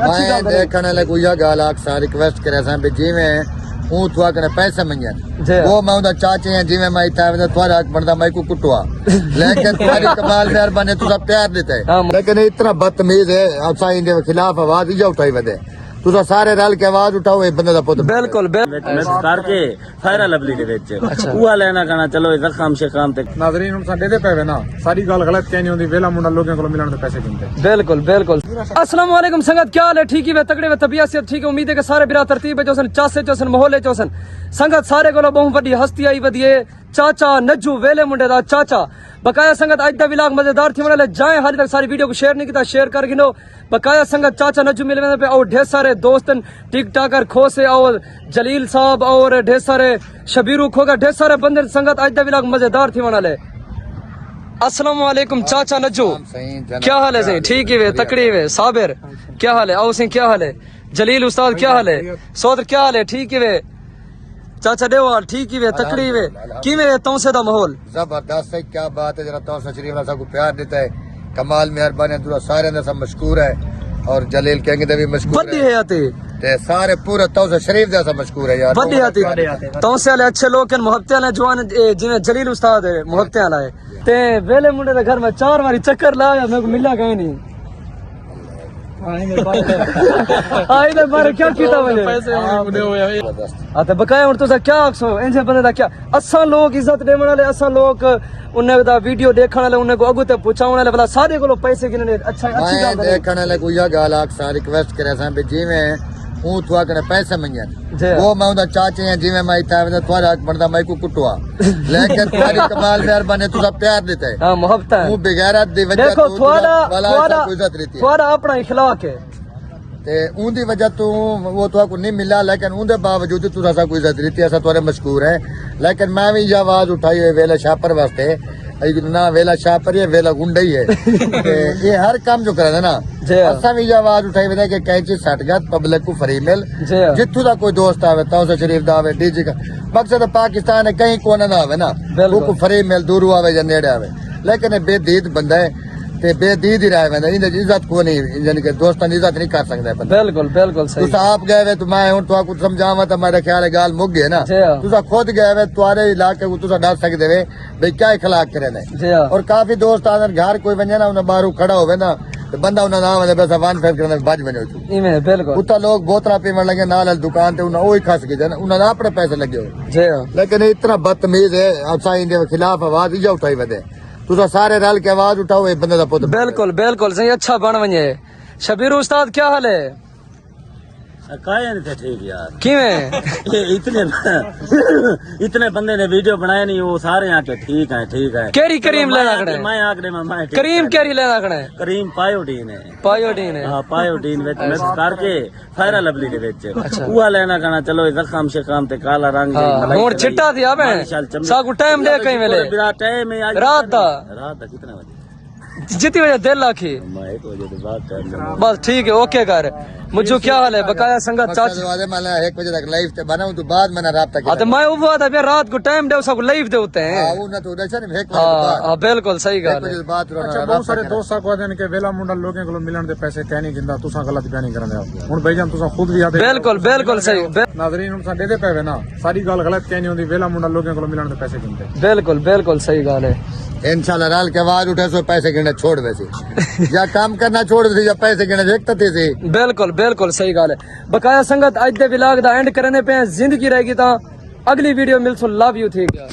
मैं देखने लगे कोई गाल अक्सर रिक्वेस्ट करे सा भी जिवें हूं तू आकने पैसे मंगन वो मैं उदा चाचे हैं जिवें मैं इता वे थोड़ा हक बनदा मैं को कुटवा लेकिन तुम्हारी कमाल मेहरबानी तुसा प्यार देता है लेकिन इतना बदतमीज है असा इनके खिलाफ आवाज ही उठाई वदे तुसा सारे रल के आवाज उठाओ ये बंदे दा पुत बिल्कुल करके फायरा लवली दे विच उहा लेना कहना चलो जख्म शेखाम ते नाज़रीन हुन साडे दे पैवे ना सारी गल गलत कहनी होंदी वेला मुंडा लोगों को मिलण दे पैसे दिंदे बिल्कुल बिल्कुल। अस्सलाम वालेकुम संगत, क्या हाल है? ठीक ही वे तगड़े वे तबीयत से ठीक है। उम्मीद है कि सारे बिरा तरतीब चोसन चासे चोसन मोहल्ले चोसन संगत सारे कोलो बहुत बड़ी हस्ती आई वधिए चाचा नज्जू वेले मुंडे दा चाचा बकाया संगत अज दा व्लॉग मजेदार थी वाले जाए हाल तक सारी वीडियो को शेयर नहीं किया शेयर कर गिनो बकाया संगत चाचा नज्जू मिल पे और ढेर सारे दोस्तन टिक टाकर खोसे और जलील साहब और ढेर सारे शबीरू खोगा ढेर सारे बंदे संगत अज दा व्लॉग मजेदार थी वाले। अस्सलाम वालेकुम चाचा नज्जू, क्या हाल है सही? ठीक है वे तकड़ी वे साबिर, क्या हाल है? आओ सिंह क्या हाल है? जलील उस्ताद क्या हाल है? सौदर क्या हाल है? ठीक है वे चाचा देवाल ठीक ही वे तकड़ी वे किवे तौसे दा माहौल जबरदस्त है। क्या बात है, जरा तौसा शरीफ वाला सबको प्यार देता है, कमाल मेहरबानी तुरा सारे ने सब मशकूर है और जलील कहेंगे दे भी मशकूर बड़ी है आते ते सारे पूरे तौसा शरीफ जैसा मशकूर है यार। बड़ी आती तौसे वाले अच्छे लोग हैं, मोहब्बते वाले जवान जिवें जलील उस्ताद है मोहब्बते वाला है ते वेले मुंडे दे घर में 4 बारी चक्कर लाया मेरे को मिला कहीं नहीं आई दे बारे क्या कीता मैंने पैसे तो बकाया हुन तुसा क्या आखसो इंजे बंदे दा क्या असा लोग इज्जत देवन वाले असा लोग उन्ने दा वीडियो देखण वाले उन्ने को अगु ते पहुंचावन वाले भला सारे कोलो पैसे गिनने अच्छा अच्छी गल है। देखण वाले कोई गाल अक्सर रिक्वेस्ट करे सा भी जिवें हूं तू आकने पैसे मंगन वो मैं उदा चाचे हैं जिवें मैं इता वे थोड़ा हक बनदा मैं को कुटवा लेकिन तुम्हारी कमाल मेहरबानी तुसा प्यार देता है। हां मोहब्बत है, तू बेगैरत दी वजह देखो थोड़ा इज्जत रहती है, थोड़ा अपना इखलाक है ते उनदी वजह तू वो तो को नहीं मिला लेकिन उनके बावजूद तुसा सा कोई इज्जत रहती है ऐसा तोरे मशकूर है। लेकिन मैं भी आवाज उठाई है वेला शापर वास्ते ना वेला शापर ये वेला गुंडा ही है ये हर काम जो करे ना असा भी आवाज उठाई वे कि कैंची सट गया पब्लिक को फ्री मिल जिथू दा कोई दोस्त आवे तौसा शरीफ दा आवे डीजी का मकसद पाकिस्तान है कहीं कोना ना आवे ना वो फ्री मिल दूर आवे या नेड़े आवे लेकिन बेदीद बंदा है ते बेदीद ही रहे वेंदा इंदी इज्जत को नहीं यानी कि दोस्तां दी इज्जत नहीं कर सकदा बंदा। बिल्कुल बिल्कुल सही तुसा आप गए वे तो मैं हुन तो कुछ समझावा तो मेरा ख्याल है गाल मुक गई ना तुसा खुद गए वे तुम्हारे इलाके को तुसा डर सकदे वे भाई क्या इखलाक करे ने और काफी दोस्त आदर घर कोई वने ना उन्हें बाहर खड़ा होवे ना तो बंदा उन्हें नाम है बस वन फेस करने बच बने इमे बिल्कुल उता लोग बोतला पीवन लगे नाल दुकान ते उन्हें ओही खस गए उन्हें अपने पैसे लगे हो लेकिन इतना बदतमीज है असा इनके खिलाफ आवाज ही उठाई वदे तुसा सारे रल के आवाज उठाओ ये बंदे दा पुत बिल्कुल बिल्कुल सही अच्छा बन वने। शबीर उस्ताद क्या हाल है? कायन थे ठीक यार किवें इतने बंदे ने वीडियो बनाए नहीं वो सारे आके ठीक है केरी करीम लेना खड़े मैं आखने में मैं करीम केरी लेना खड़े करीम पायोडीन है हां पायोडीन विच मिक्स करके फायरा लवली दे विच उहा लेना कहना चलो जख्म शेखाम ते काला रंग हुन चिट्टा थी आवे सागु टाइम दे कई वेले बिरा टाइम है रात दा कितने बजे जितनी वजह दिल आखी बस ठीक है ओके कर मुझे क्या हाल है? बकाया संगत चाचा 1 बजे तक लाइव ते बनाऊं तो बाद मैंने राब्ता किया तो मैं वो था फिर रात को टाइम दे सब लाइव देते हैं हां उन तो दर्शन 1 बजे बाद बिल्कुल सही गल है। अच्छा बहुत सारे दोस्त को देन के वेला मुंडा लोगों को मिलण दे पैसे कह नहीं दिंदा तुसा गलत बयानी करने हुन भाईजान तुसा खुद भी आदे बिल्कुल बिल्कुल सही नाज़रीन हुन साडे दे पैवे ना सारी गल गलत कहनी होंदी वेला मुंडा लोगों को मिलण दे पैसे दिंदे बिल्कुल बिल्कुल सही गल है। इंशाल्लाह राल के आवाज उठे सो पैसे गिनने छोड़ वैसे या काम करना छोड़ वैसे या पैसे गिनने देखते थे बिल्कुल बिल्कुल सही गल है। बकाया संगत अज दे व्लॉग दा एंड करने पे जिंदगी रहेगी ता अगली वीडियो मिलसो लव यू ठीक है।